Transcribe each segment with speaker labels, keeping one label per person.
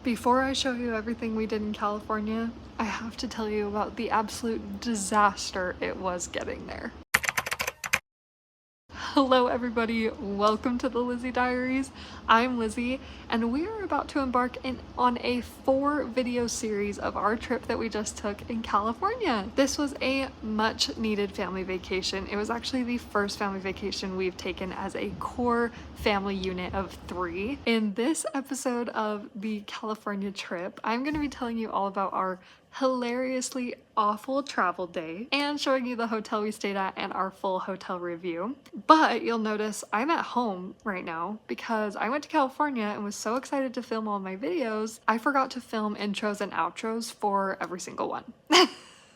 Speaker 1: Before I show you everything we did in California, I have to tell you about the absolute disaster it was getting there. Hello everybody, welcome to the Lizzie Diaries. I'm Lizzie and we are about to embark on a 4-video series of our trip that we just took in California. This was a much needed family vacation. It was actually the first family vacation we've taken as a core family unit of 3. In this episode of the California trip, I'm going to be telling you all about our hilariously awful travel day and showing you the hotel we stayed at and our full hotel review. But you'll notice I'm at home right now because I went to California and was so excited to film all my videos, I forgot to film intros and outros for every single one.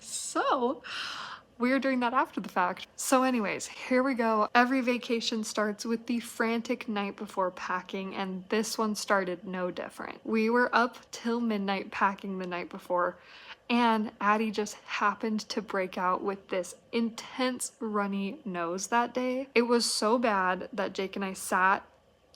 Speaker 1: So we're doing that after the fact. So anyways, here we go. Every vacation starts with the frantic night before packing, and this one started no different. We were up till midnight packing the night before, and Addie just happened to break out with this intense runny nose that day. It was so bad that Jake and I sat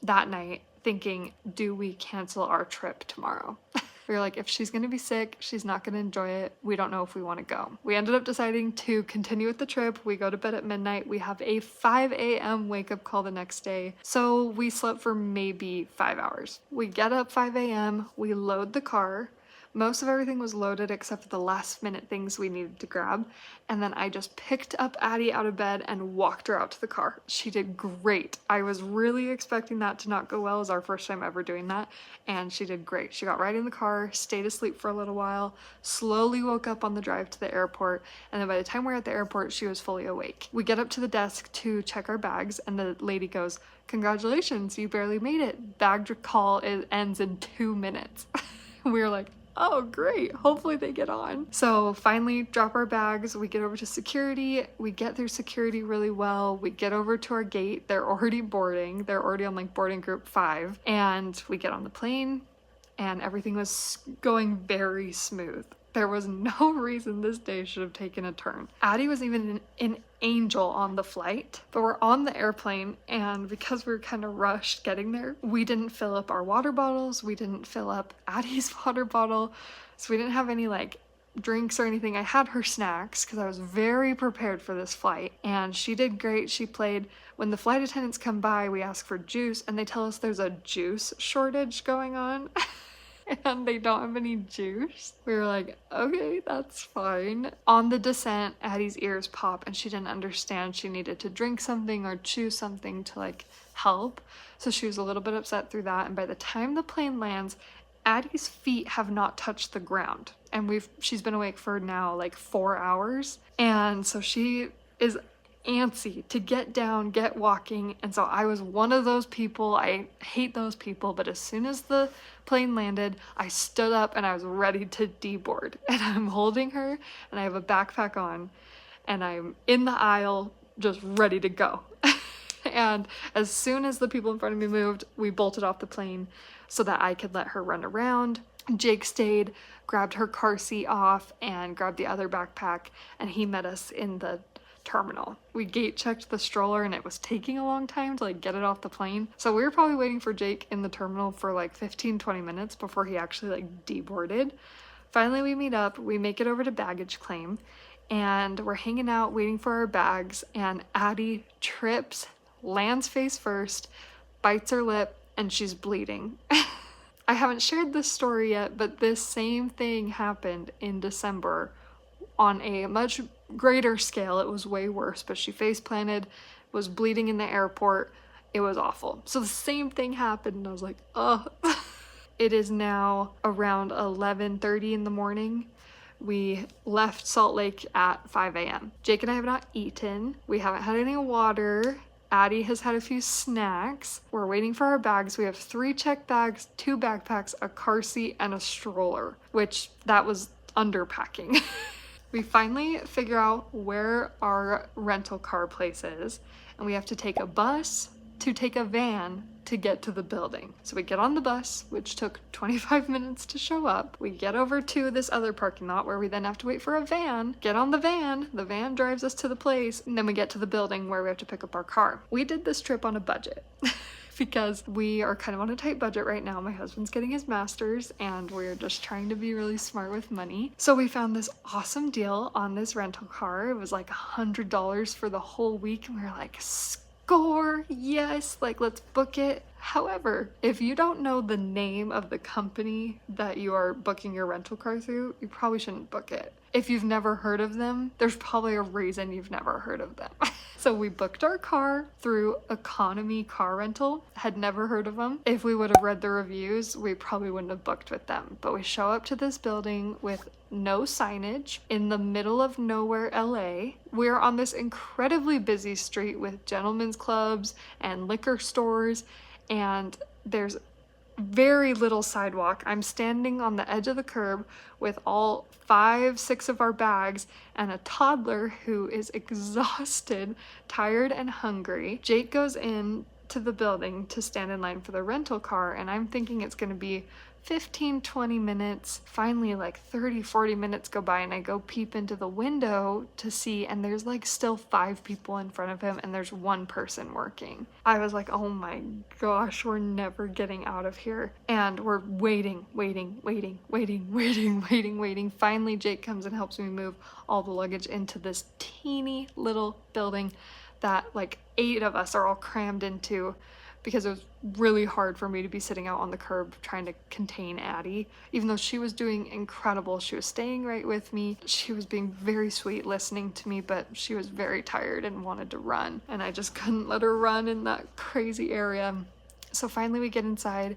Speaker 1: that night thinking, do we cancel our trip tomorrow? We were like, if she's gonna be sick, she's not gonna enjoy it. We don't know if we wanna go. We ended up deciding to continue with the trip. We go to bed at midnight. We have a 5 a.m. wake up call the next day. So we slept for maybe 5 hours. We get up 5 a.m., we load the car. Most of everything was loaded except for the last minute things we needed to grab. And then I just picked up Addie out of bed and walked her out to the car. She did great. I was really expecting that to not go well. It was our first time ever doing that. And she did great. She got right in the car, stayed asleep for a little while, slowly woke up on the drive to the airport. And then by the time we were at the airport, she was fully awake. We get up to the desk to check our bags and the lady goes, "Congratulations, you barely made it. Bag call ends in 2 minutes." We were like, oh great, hopefully they get on. So finally drop our bags, we get over to security, we get through security really well, we get over to our gate, they're already boarding, they're already on like boarding group 5, and we get on the plane and everything was going very smooth. There was no reason this day should have taken a turn. Addie was even an angel on the flight, but we're on the airplane and because we were kind of rushed getting there, we didn't fill up our water bottles, we didn't fill up Addie's water bottle, so we didn't have any like drinks or anything. I had her snacks because I was very prepared for this flight and she did great. She played. When the flight attendants come by, we ask for juice and they tell us there's a juice shortage going on. And they don't have any juice. We were like, okay, that's fine. On the descent, Addie's ears pop and she didn't understand she needed to drink something or chew something to like help. So she was a little bit upset through that. And by the time the plane lands, Addie's feet have not touched the ground. And she's been awake for now like 4 hours. And so she is antsy to get down, get walking, and so I was one of those people. I hate those people, but as soon as the plane landed, I stood up and I was ready to deboard. And I'm holding her and I have a backpack on and I'm in the aisle just ready to go. And as soon as the people in front of me moved, we bolted off the plane so that I could let her run around. Jake stayed, grabbed her car seat off and grabbed the other backpack, and he met us in the terminal. We gate checked the stroller and it was taking a long time to like get it off the plane. So we were probably waiting for Jake in the terminal for like 15-20 minutes before he actually like deboarded. Finally we meet up, we make it over to baggage claim and we're hanging out waiting for our bags and Addie trips, lands face first, bites her lip, and she's bleeding. I haven't shared this story yet, but this same thing happened in December on a much greater scale. It was way worse, but she face planted, was bleeding in the airport. It was awful. So the same thing happened and I was like, oh. It is now around 11:30 in the morning. We left Salt Lake at 5 a.m. Jake and I have not eaten. We haven't had any water. Addie has had a few snacks. We're waiting for our bags. We have 3 checked bags, 2 backpacks, a car seat, and a stroller, which that was underpacking. We finally figure out where our rental car place is, and we have to take a bus to take a van to get to the building. So we get on the bus, which took 25 minutes to show up. We get over to this other parking lot where we then have to wait for a van, get on the van drives us to the place, and then we get to the building where we have to pick up our car. We did this trip on a budget. because we are kind of on a tight budget right now. My husband's getting his master's and we're just trying to be really smart with money. So we found this awesome deal on this rental car. It was like $100 for the whole week and we were like, score, yes, like let's book it. However, if you don't know the name of the company that you are booking your rental car through, you probably shouldn't book it. If you've never heard of them, there's probably a reason you've never heard of them. So we booked our car through Economy Car Rental. Had never heard of them. If we would have read the reviews, we probably wouldn't have booked with them. But we show up to this building with no signage in the middle of nowhere, LA. We're on this incredibly busy street with gentlemen's clubs and liquor stores, and there's very little sidewalk. I'm standing on the edge of the curb with all 5-6 of our bags and a toddler who is exhausted, tired, and hungry. Jake goes in to the building to stand in line for the rental car, and I'm thinking it's going to be 15-20 minutes. Finally, like 30-40 minutes go by and I go peep into the window to see, and there's like still 5 people in front of him and there's 1 person working. I was like, oh my gosh, we're never getting out of here. And we're waiting. Finally, Jake comes and helps me move all the luggage into this teeny little building that like 8 of us are all crammed into, because it was really hard for me to be sitting out on the curb trying to contain Addie. Even though she was doing incredible, she was staying right with me. She was being very sweet listening to me, but she was very tired and wanted to run. And I just couldn't let her run in that crazy area. So finally we get inside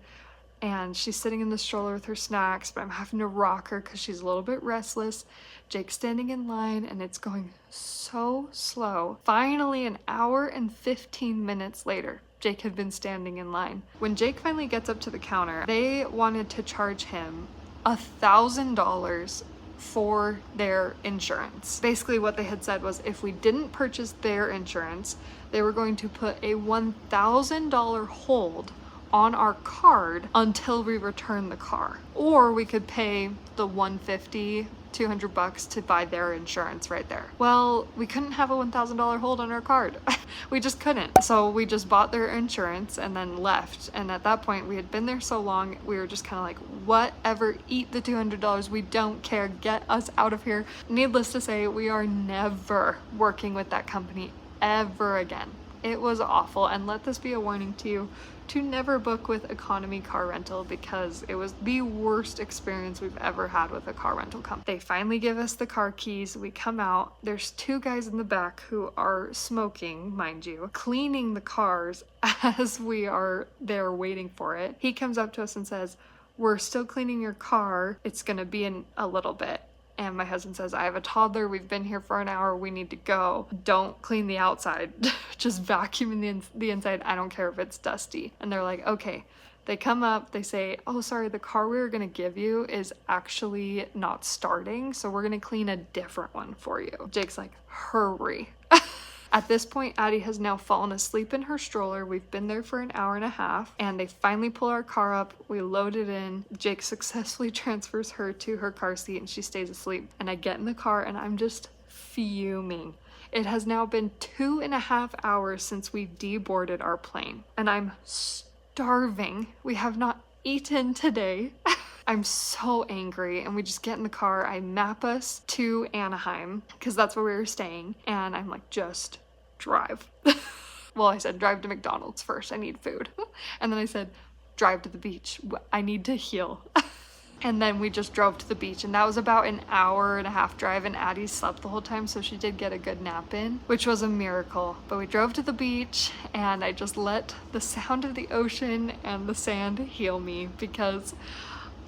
Speaker 1: and she's sitting in the stroller with her snacks, but I'm having to rock her because she's a little bit restless. Jake's standing in line and it's going so slow. Finally, an hour and 15 minutes later, Jake had been standing in line. When Jake finally gets up to the counter, they wanted to charge him $1,000 for their insurance. Basically what they had said was if we didn't purchase their insurance, they were going to put a $1,000 hold on our card until we return the car. Or we could pay the $150, $200 to buy their insurance right there. Well, we couldn't have a $1,000 hold on our card. We just couldn't. So we just bought their insurance and then left. And at that point, we had been there so long, we were just kind of like, whatever, eat the $200. We don't care. Get us out of here. Needless to say, we are never working with that company ever again. It was awful, and let this be a warning to you to never book with Economy Car Rental, because it was the worst experience we've ever had with a car rental company. They finally give us the car keys. We come out. There's 2 guys in the back who are smoking, mind you, cleaning the cars as we are there waiting for it. He comes up to us and says, "We're still cleaning your car. It's gonna be in a little bit." And my husband says, "I have a toddler. We've been here for an hour. We need to go. Don't clean the outside. Just vacuum the inside. I don't care if it's dusty." And they're like, okay. They come up, they say, "Oh, sorry, the car we were gonna give you is actually not starting, so we're gonna clean a different one for you." Jake's like, hurry. At this point, Addie has now fallen asleep in her stroller. We've been there for an hour and a half, and they finally pull our car up. We load it in. Jake successfully transfers her to her car seat, and she stays asleep. And I get in the car, and I'm just fuming. It has now been 2.5 hours since we deboarded our plane, and I'm starving. We have not eaten today. I'm so angry, and we just get in the car. I map us to Anaheim because that's where we were staying, and I'm like, just drive. Well, I said drive to McDonald's first. I need food. And then I said drive to the beach. I need to heal. And then we just drove to the beach, and that was about an hour and a half drive, and Addie slept the whole time, so she did get a good nap in, which was a miracle. But we drove to the beach, and I just let the sound of the ocean and the sand heal me, because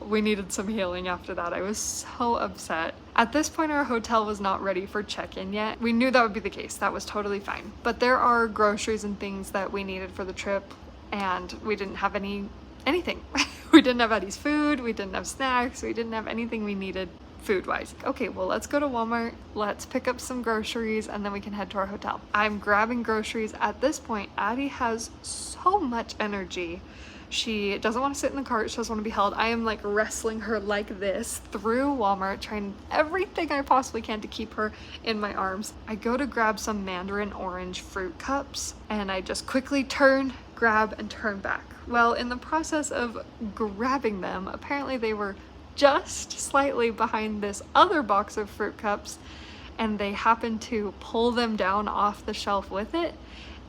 Speaker 1: we needed some healing after that. I was so upset. At this point, our hotel was not ready for check-in yet. We knew that would be the case. That was totally fine. But there are groceries and things that we needed for the trip, and we didn't have anything. We didn't have Eddie's food, we didn't have snacks, we didn't have anything we needed food-wise. Okay, well, let's go to Walmart, let's pick up some groceries, and then we can head to our hotel. I'm grabbing groceries. At this point, Addie has so much energy. She doesn't want to sit in the cart, she doesn't want to be held. I am like wrestling her like this through Walmart, trying everything I possibly can to keep her in my arms. I go to grab some mandarin orange fruit cups, and I just quickly turn grab and turn back. Well, in the process of grabbing them, apparently they were just slightly behind this other box of fruit cups, and they happened to pull them down off the shelf with it,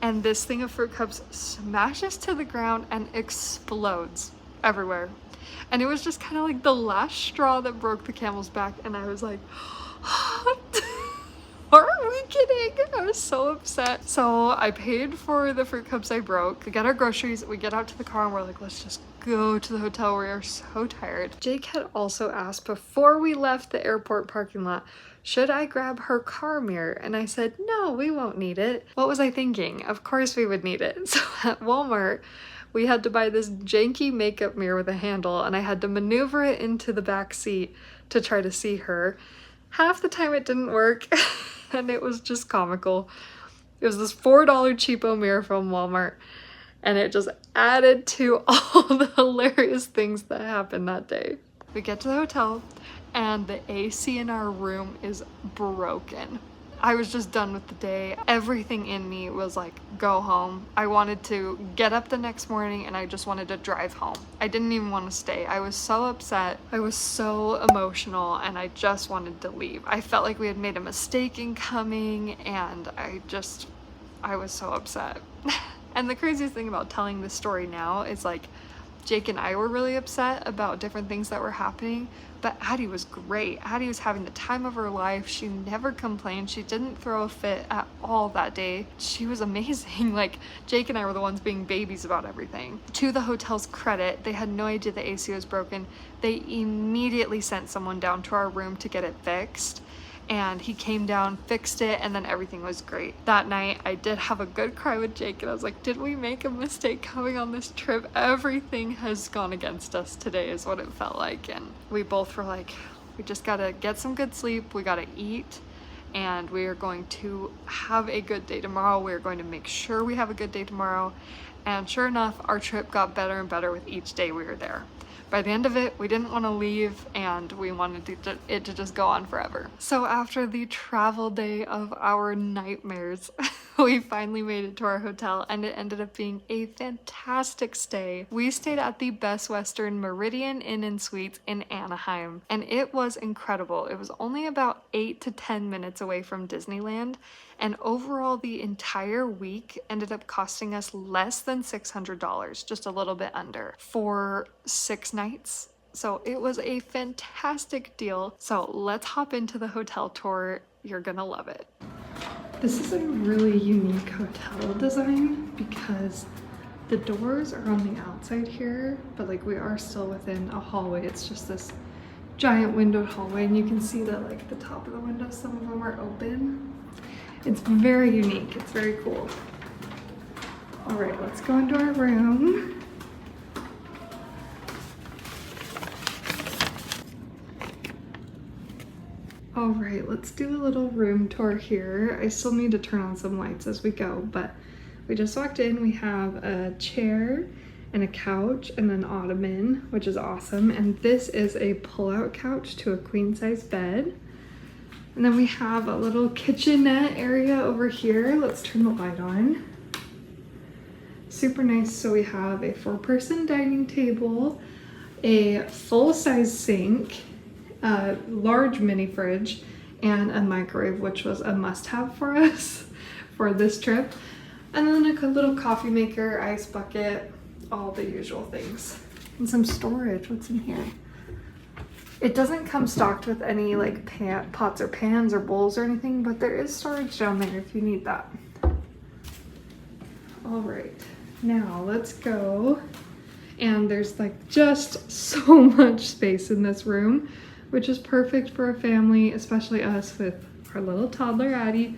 Speaker 1: and this thing of fruit cups smashes to the ground and explodes everywhere. And it was just kind of like the last straw that broke the camel's back, and I was like, are we kidding? I was so upset. So I paid for the fruit cups I broke. We get our groceries, we get out to the car, and we're like, let's just go to the hotel. We are so tired. Jake had also asked before we left the airport parking lot, should I grab her car mirror? And I said, no, we won't need it. What was I thinking? Of course we would need it. So at Walmart, we had to buy this janky makeup mirror with a handle, and I had to maneuver it into the back seat to try to see her. Half the time it didn't work, and it was just comical. It was this $4 cheapo mirror from Walmart, and it just added to all the hilarious things that happened that day. We get to the hotel, and the AC in our room is broken. I was just done with the day. Everything in me was like, go home. I wanted to get up the next morning, and I just wanted to drive home. I didn't even want to stay. I was so upset. I was so emotional, and I just wanted to leave. I felt like we had made a mistake in coming, and I was so upset. And the craziest thing about telling this story now is like, Jake and I were really upset about different things that were happening, but Addie was great. Addie was having the time of her life. She never complained. She didn't throw a fit at all that day. She was amazing. Like, Jake and I were the ones being babies about everything. To the hotel's credit, they had no idea the AC was broken. They immediately sent someone down to our room to get it fixed. And he came down, fixed it, and then everything was great. That night, I did have a good cry with Jake, and I was like, did we make a mistake coming on this trip? Everything has gone against us today is what it felt like. And we both were like, we just gotta get some good sleep, we gotta eat, and we are going to have a good day tomorrow. We're going to make sure we have a good day tomorrow. And sure enough, our trip got better and better with each day we were there. By the end of it, we didn't want to leave, and we wanted it to just go on forever. So after the travel day of our nightmares, we finally made it to our hotel, and it ended up being a fantastic stay. We stayed at the Best Western Meridian Inn Suites in Anaheim, and it was incredible. It was only about 8 to 10 minutes away from Disneyland, and overall the entire week ended up costing us less than $600, just a little bit under, for 6 nights. So it was a fantastic deal. So let's hop into the hotel tour. You're gonna love it. This is a really unique hotel design because the doors are on the outside here, but like we are still within a hallway. It's just this giant windowed hallway, and you can see that like the top of the windows, some of them are open. It's very unique. It's very cool. All right, let's go into our room. All right, let's do a little room tour here. I still need to turn on some lights as we go, but we just walked in. We have a chair and a couch and an ottoman, which is awesome. And this is a pull-out couch to a queen-size bed. And then we have a little kitchenette area over here. Let's turn the light on. Super nice. So we have a 4-person dining table, a full-size sink, a large mini fridge, and a microwave, which was a must-have for us for this trip. And then a little coffee maker, ice bucket, all the usual things. And some storage. What's in here? It doesn't come stocked with any like pots or pans or bowls or anything, but there is storage down there if you need that. All right, now let's go. And there's like just so much space in this room, which is perfect for a family, especially us with our little toddler Addie.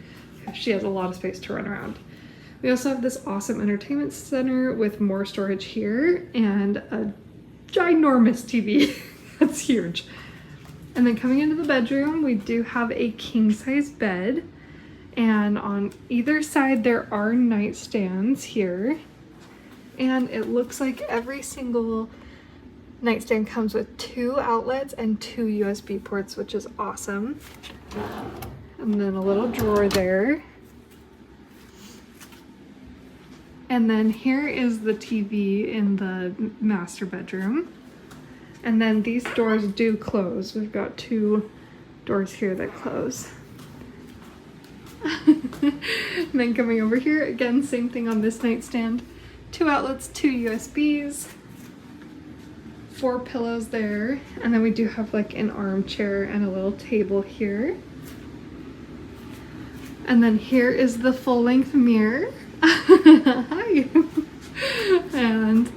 Speaker 1: She has a lot of space to run around. We also have this awesome entertainment center with more storage here and a ginormous TV. That's huge. And then coming into the bedroom, we do have a king-size bed. And on either side, there are nightstands here. And it looks like every single nightstand comes with 2 outlets and 2 USB ports, which is awesome. And then a little drawer there. And then here is the TV in the master bedroom. And then these doors do close. We've got 2 doors here that close. And then coming over here, again, same thing on this nightstand. 2 outlets, 2 USBs, 4 pillows there. And then we do have like an armchair and a little table here. And then here is the full-length mirror. Hi. And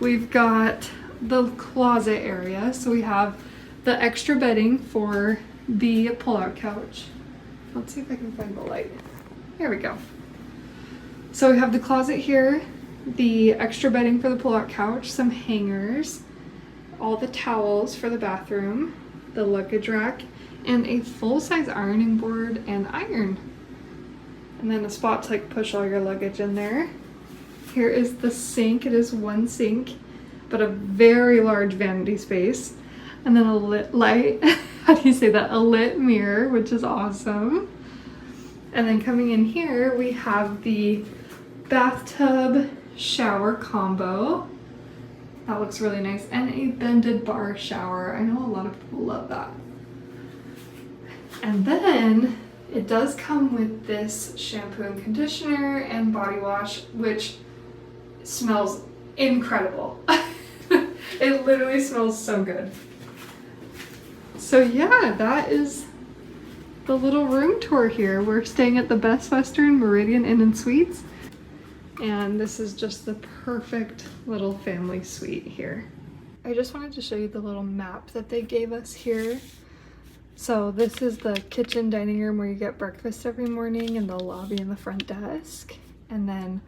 Speaker 1: we've got the closet area. So we have the extra bedding for the pull-out couch. Let's see if I can find the light. There we go. So we have the closet here, the extra bedding for the pull-out couch, some hangers, all the towels for the bathroom, the luggage rack, and a full-size ironing board and iron. And then a spot to like push all your luggage in there. Here is the sink. It is 1 sink, but a very large vanity space. And then a lit light, how do you say that? A lit mirror, which is awesome. And then coming in here, we have the bathtub shower combo. That looks really nice. And a bended bar shower. I know a lot of people love that. And then it does come with this shampoo and conditioner and body wash, which smells incredible. It literally smells so good. So yeah, that is the little room tour here. We're staying at the best Western Meridian Inn Suites. And this is just the perfect little family suite here. I just wanted to show you the little map that they gave us here. So this is the kitchen dining room where you get breakfast every morning, and the lobby and the front desk. And then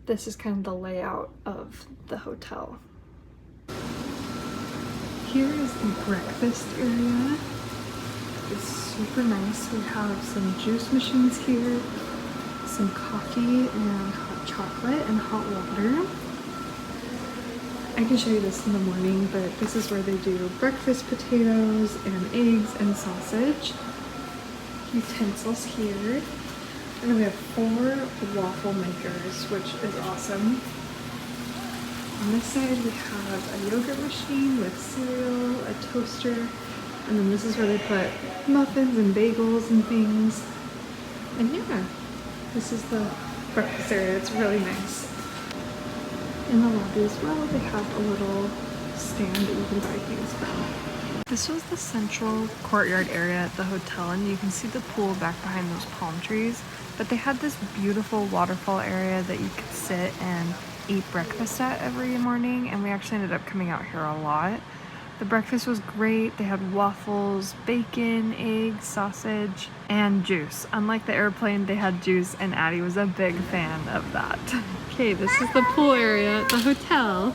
Speaker 1: this is kind of the layout of the hotel. Here is the breakfast area. It's super nice. We have some juice machines here, some coffee and hot chocolate and hot water. I can show you this in the morning, but this is where they do breakfast potatoes and eggs and sausage. Utensils here. And then we have 4 waffle makers, which is awesome. On this side we have a yogurt machine with cereal, a toaster, and then this is where they put muffins and bagels and things. And yeah, this is the breakfast area. It's really nice. In the lobby as well, they have a little stand that you can buy things from. This was the central courtyard area at the hotel, and you can see the pool back behind those palm trees. But they had this beautiful waterfall area that you could sit and eat breakfast at every morning, and we actually ended up coming out here a lot. The breakfast was great. They had waffles, bacon, eggs, sausage, and juice. Unlike the airplane, they had juice, and Addie was a big fan of that. Okay, this is the pool area at the hotel.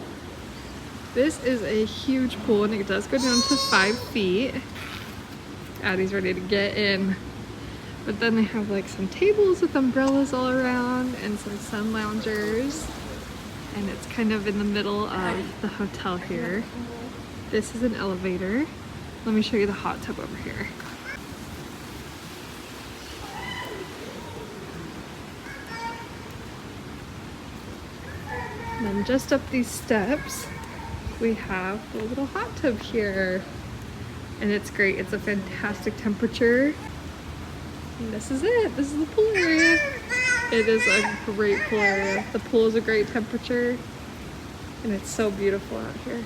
Speaker 1: This is a huge pool, and it does go down to 5 feet. Addie's ready to get in. But then they have like some tables with umbrellas all around and some sun loungers. And it's kind of in the middle of the hotel here. This is an elevator. Let me show you the hot tub over here. And then just up these steps, we have the little hot tub here. And it's great. It's a fantastic temperature. And this is it. This is the pool area. It is a great pool area. The pool is a great temperature. And it's so beautiful out here.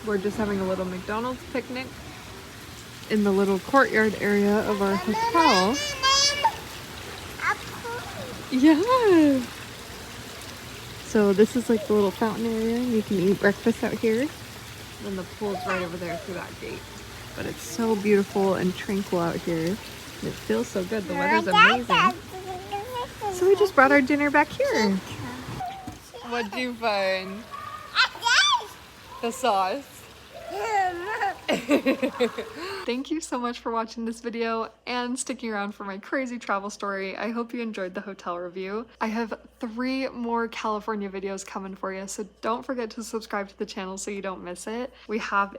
Speaker 1: We're just having a little McDonald's picnic in the little courtyard area of our hotel. Yeah. So this is like the little fountain area. You can eat breakfast out here. And the pool's right over there through that gate. But it's so beautiful and tranquil out here. And it feels so good. The weather's amazing. So we just brought our dinner back here. What'd you find? The sauce. Thank you so much for watching this video and sticking around for my crazy travel story. I hope you enjoyed the hotel review. I have 3 more California videos coming for you, so don't forget to subscribe to the channel so you don't miss it. We have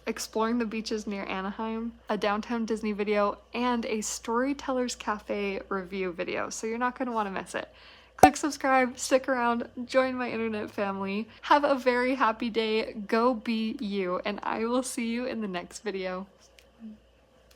Speaker 1: exploring the beaches near Anaheim, a downtown Disney video, and a Storytellers Cafe review video, so you're not going to want to miss it. Click subscribe, stick around, join my internet family. Have a very happy day, go be you, and I will see you in the next video.